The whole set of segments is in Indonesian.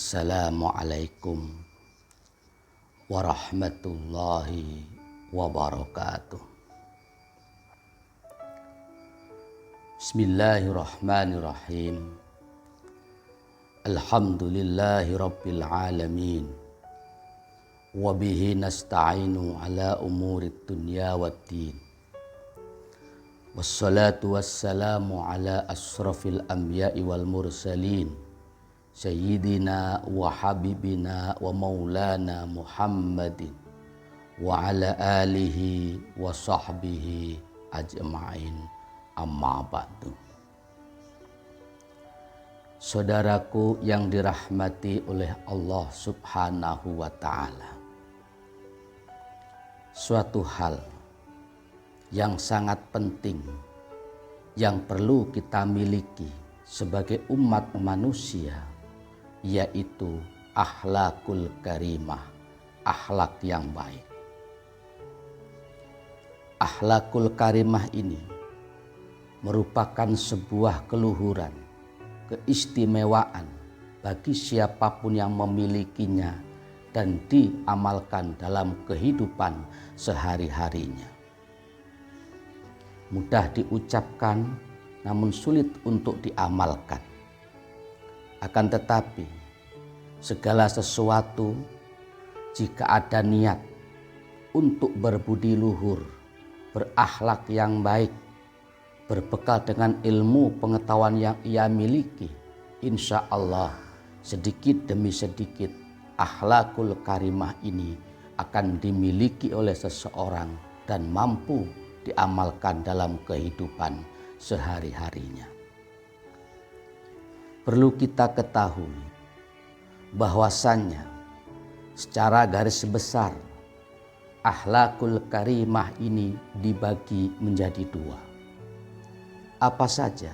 Assalamualaikum warahmatullahi wabarakatuh. Bismillahirrahmanirrahim. Alhamdulillahi rabbil alamin. Wabihi nasta'inu ala umurid dunya waddin. Wassalatu wassalamu ala asrafil anbiya'i wal mursalin. Sayyidina wa habibina wa maulana Muhammadin wa ala alihi wa sahbihi ajma'in, amma ba'du. Saudaraku yang dirahmati oleh Allah Subhanahu wa ta'ala, suatu hal yang sangat penting yang perlu kita miliki sebagai umat manusia, yaitu akhlakul karimah, akhlak yang baik. Akhlakul karimah ini merupakan sebuah keluhuran, keistimewaan bagi siapapun yang memilikinya dan diamalkan dalam kehidupan sehari-harinya. Mudah diucapkan namun sulit untuk diamalkan. Akan tetapi segala sesuatu jika ada niat untuk berbudi luhur, berakhlak yang baik, berbekal dengan ilmu pengetahuan yang ia miliki, insya Allah sedikit demi sedikit akhlakul karimah ini akan dimiliki oleh seseorang dan mampu diamalkan dalam kehidupan sehari-harinya. Perlu kita ketahui bahwasannya secara garis besar akhlakul karimah ini dibagi menjadi dua. Apa saja?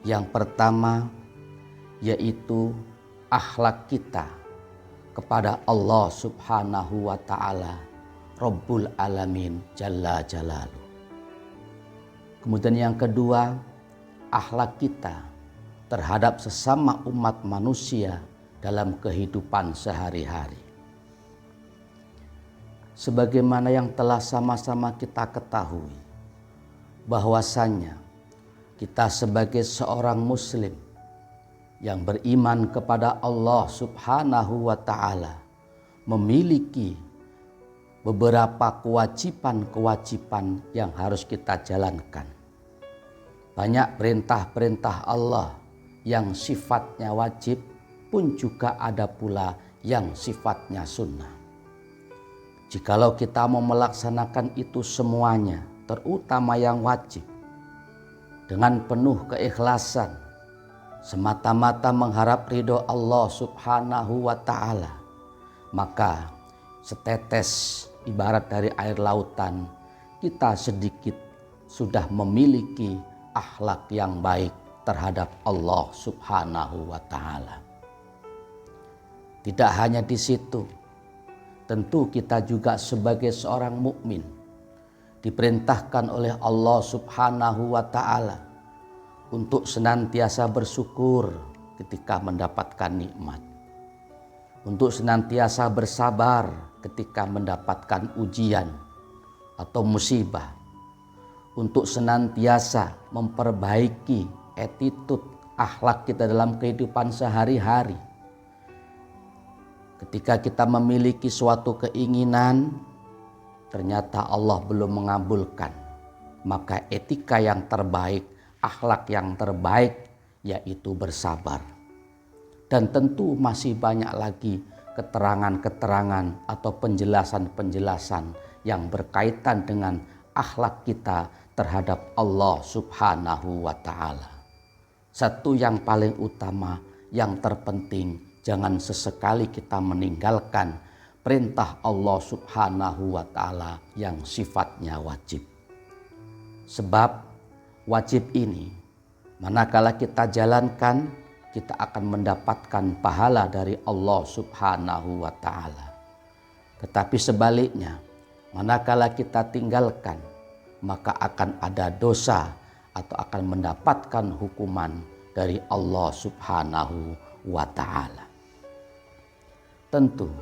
Yang pertama yaitu akhlak kita kepada Allah Subhanahu wa ta'ala, Rabbul Alamin Jalla Jalaluh. Kemudian yang kedua, akhlak kita terhadap sesama umat manusia dalam kehidupan sehari-hari. Sebagaimana yang telah sama-sama kita ketahui, bahwasannya kita sebagai seorang muslim yang beriman kepada Allah Subhanahu wa ta'ala memiliki beberapa kewajiban-kewajiban yang harus kita jalankan. Banyak perintah-perintah Allah yang sifatnya wajib, pun juga ada pula yang sifatnya sunnah. Jikalau kita mau melaksanakan itu semuanya, terutama yang wajib, dengan penuh keikhlasan, semata-mata mengharap ridho Allah Subhanahu wa ta'ala, maka setetes ibarat dari air lautan, kita sedikit sudah memiliki akhlak yang baik terhadap Allah Subhanahu wa ta'ala. Tidak hanya di situ, tentu kita juga sebagai seorang mukmin diperintahkan oleh Allah Subhanahu wa ta'ala untuk senantiasa bersyukur ketika mendapatkan nikmat, untuk senantiasa bersabar ketika mendapatkan ujian atau musibah, untuk senantiasa memperbaiki attitude akhlak kita dalam kehidupan sehari-hari. Ketika kita memiliki suatu keinginan, ternyata Allah belum mengabulkan, maka etika yang terbaik, akhlak yang terbaik yaitu bersabar. Dan tentu masih banyak lagi keterangan-keterangan atau penjelasan-penjelasan yang berkaitan dengan akhlak kita terhadap Allah Subhanahu wa ta'ala. Satu yang paling utama, yang terpenting, jangan sesekali kita meninggalkan perintah Allah Subhanahu wa ta'ala yang sifatnya wajib. Sebab wajib ini manakala kita jalankan, kita akan mendapatkan pahala dari Allah Subhanahu wa ta'ala. Tetapi sebaliknya, manakala kita tinggalkan, maka akan ada dosa atau akan mendapatkan hukuman dari Allah Subhanahu wa ta'ala. Tentu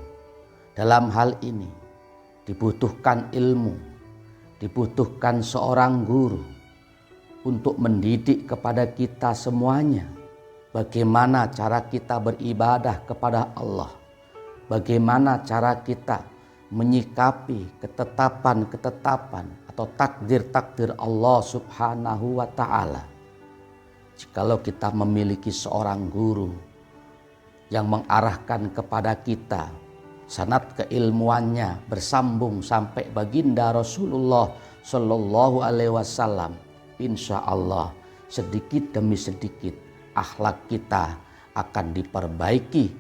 dalam hal ini dibutuhkan ilmu, dibutuhkan seorang guru untuk mendidik kepada kita semuanya bagaimana cara kita beribadah kepada Allah, bagaimana cara kita menyikapi ketetapan-ketetapan atau takdir-takdir Allah Subhanahu wa ta'ala. Jikalau kita memiliki seorang guru yang mengarahkan kepada kita, sanad keilmuannya bersambung sampai baginda Rasulullah Shallallahu Alaihi Wasallam, insya Allah sedikit demi sedikit akhlak kita akan diperbaiki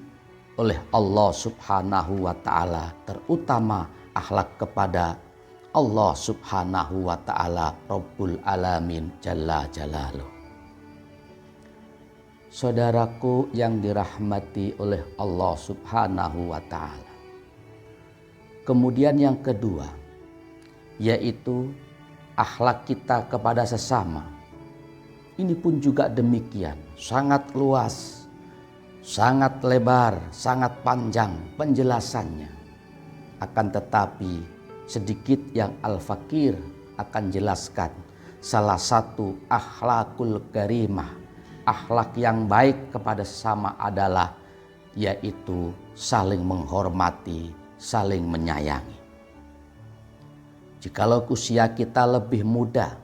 oleh Allah Subhanahu wa ta'ala, terutama akhlak kepada Allah Subhanahu wa ta'ala Rabbul Alamin Jalla Jalaluh. Saudaraku yang dirahmati oleh Allah Subhanahu wa ta'ala. Kemudian yang kedua, yaitu akhlak kita kepada sesama. Ini pun juga demikian, sangat luas, sangat lebar, sangat panjang penjelasannya. Akan tetapi sedikit yang Al-Fakir akan jelaskan salah satu akhlakul karimah, akhlak yang baik kepada sesama adalah yaitu saling menghormati, saling menyayangi. Jikalau usia kita lebih muda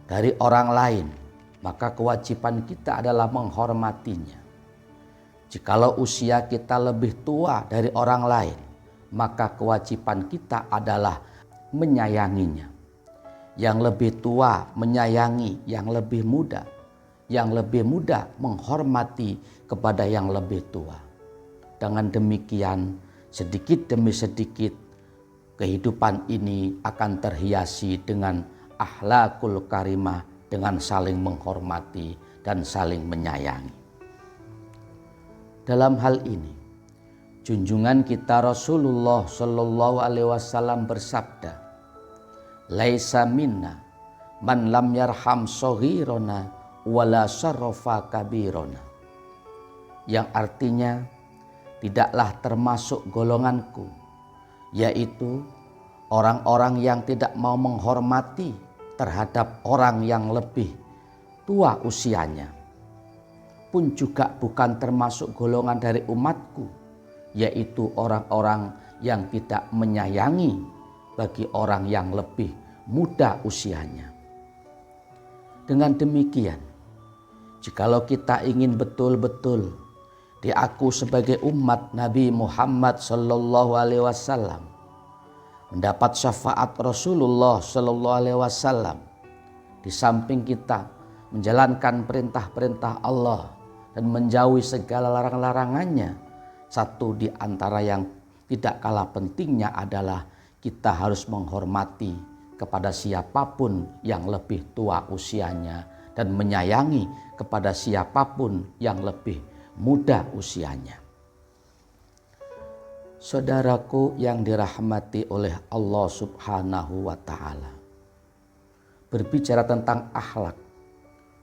dari orang lain, maka kewajiban kita adalah menghormatinya. Jikalau usia kita lebih tua dari orang lain, maka kewajiban kita adalah menyayanginya. Yang lebih tua menyayangi yang lebih muda, yang lebih muda menghormati kepada yang lebih tua. Dengan demikian, sedikit demi sedikit kehidupan ini akan terhiasi dengan akhlakul karimah, dengan saling menghormati dan saling menyayangi. Dalam hal ini, junjungan kita Rasulullah Shallallahu Alaihi Wasallam bersabda, "Laisa minna man lam yarham soghirona wala syarrafa kabirona." Yang artinya, tidaklah termasuk golonganku, yaitu orang-orang yang tidak mau menghormati terhadap orang yang lebih tua usianya, pun juga bukan termasuk golongan dari umatku, yaitu orang-orang yang tidak menyayangi bagi orang yang lebih muda usianya. Dengan demikian, jikalau kita ingin betul-betul diaku sebagai umat Nabi Muhammad Sallallahu Alaihi Wasallam, mendapat syafaat Rasulullah Sallallahu Alaihi Wasallam, di samping kita menjalankan perintah-perintah Allah dan menjauhi segala larang-larangannya, satu di antara yang tidak kalah pentingnya adalah kita harus menghormati kepada siapapun yang lebih tua usianya dan menyayangi kepada siapapun yang lebih muda usianya. Saudaraku yang dirahmati oleh Allah Subhanahu wa ta'ala, berbicara tentang akhlak,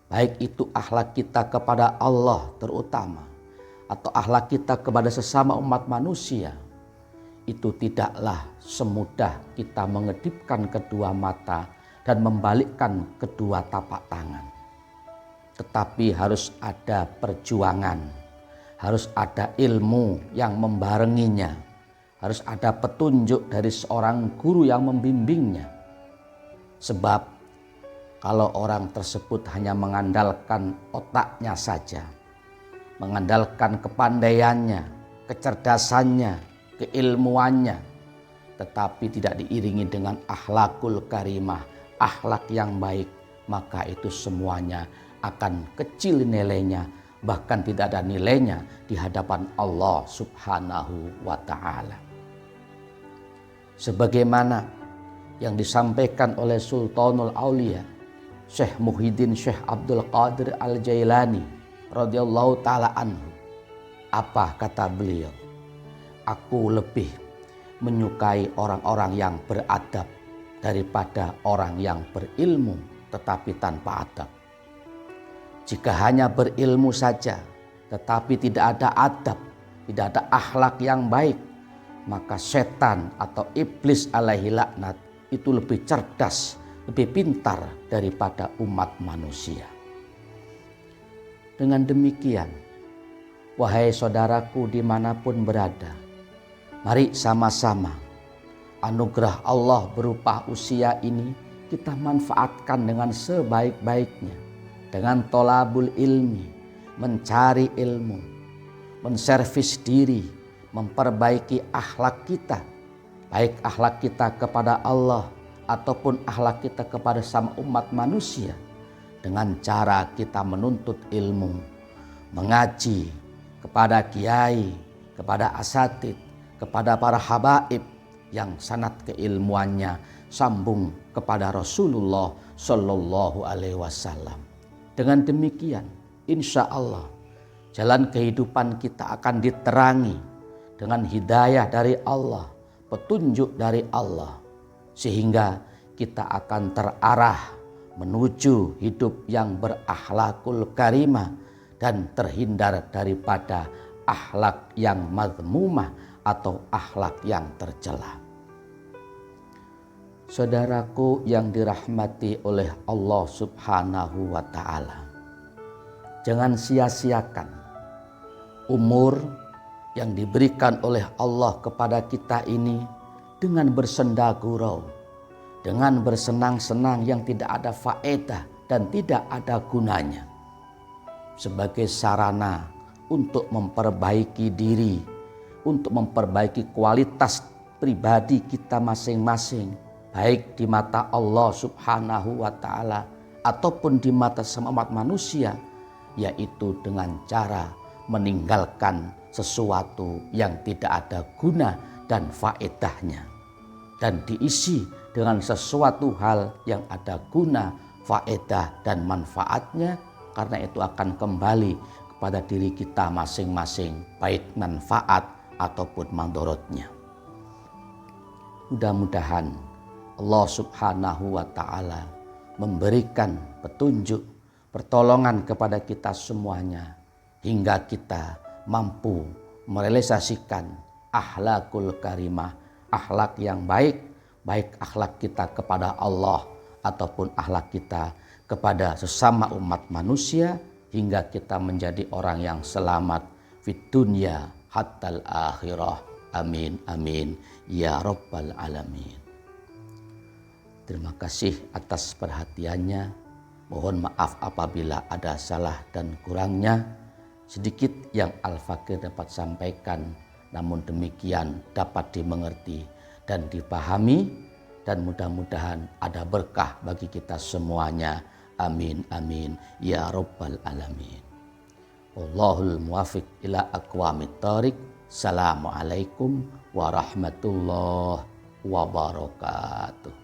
baik itu akhlak kita kepada Allah terutama, atau akhlak kita kepada sesama umat manusia, itu tidaklah semudah kita mengedipkan kedua mata dan membalikkan kedua tapak tangan. Tetapi harus ada perjuangan, harus ada ilmu yang membarenginya, harus ada petunjuk dari seorang guru yang membimbingnya. Sebab kalau orang tersebut hanya mengandalkan otaknya saja, mengandalkan kepandaiannya, kecerdasannya, keilmuannya, tetapi tidak diiringi dengan akhlakul karimah, akhlak yang baik, maka itu semuanya akan kecil nilainya, bahkan tidak ada nilainya di hadapan Allah Subhanahu wa ta'ala. Sebagaimana yang disampaikan oleh Sultanul Aulia Syekh Muhyiddin Syekh Abdul Qadir Al-Jailani radhiyallahu ta'ala anhu. Apa kata beliau? Aku lebih menyukai orang-orang yang beradab daripada orang yang berilmu tetapi tanpa adab. Jika hanya berilmu saja tetapi tidak ada adab, tidak ada akhlak yang baik, maka setan atau iblis alaihi laknat itu lebih cerdas, lebih pintar daripada umat manusia. Dengan demikian, wahai saudaraku dimanapun berada, mari sama-sama anugerah Allah berupa usia ini kita manfaatkan dengan sebaik-baiknya, dengan tolabul ilmi, mencari ilmu, menservis diri, memperbaiki akhlak kita, baik akhlak kita kepada Allah ataupun akhlak kita kepada sama umat manusia, dengan cara kita menuntut ilmu, mengaji kepada kiai, kepada asatid, kepada para habaib yang sanad keilmuannya sambung kepada Rasulullah Shallallahu Alaihi Wasallam. Dengan demikian, insya Allah jalan kehidupan kita akan diterangi dengan hidayah dari Allah, petunjuk dari Allah, sehingga kita akan terarah menuju hidup yang berakhlakul karimah dan terhindar daripada akhlak yang mazmumah atau akhlak yang tercela. Saudaraku yang dirahmati oleh Allah Subhanahu wa Ta'ala, jangan sia-siakan umur yang diberikan oleh Allah kepada kita ini dengan bersenda gurau, dengan bersenang-senang yang tidak ada faedah dan tidak ada gunanya, sebagai sarana untuk memperbaiki diri, untuk memperbaiki kualitas pribadi kita masing-masing, baik di mata Allah Subhanahu wa Ta'ala ataupun di mata sama umat manusia, yaitu dengan cara meninggalkan sesuatu yang tidak ada guna dan faedahnya, dan diisi dengan sesuatu hal yang ada guna, faedah dan manfaatnya, karena itu akan kembali kepada diri kita masing-masing, baik manfaat ataupun mandorotnya. Mudah-mudahan Allah Subhanahu wa Ta'ala memberikan petunjuk, pertolongan kepada kita semuanya, hingga kita mampu merealisasikan akhlakul karimah, akhlak yang baik, baik akhlak kita kepada Allah ataupun akhlak kita kepada sesama umat manusia, hingga kita menjadi orang yang selamat fid dunya hattal akhirah. Amin amin ya rabbal alamin. Terima kasih atas perhatiannya. Mohon maaf apabila ada salah dan kurangnya. Sedikit yang Al-Fakir dapat sampaikan, namun demikian dapat dimengerti dan dipahami, dan mudah-mudahan ada berkah bagi kita semuanya. Amin amin ya rabbal alamin. Wallahul muwafiq ila aqwamit thoriq. Assalamualaikum warahmatullahi wabarakatuh.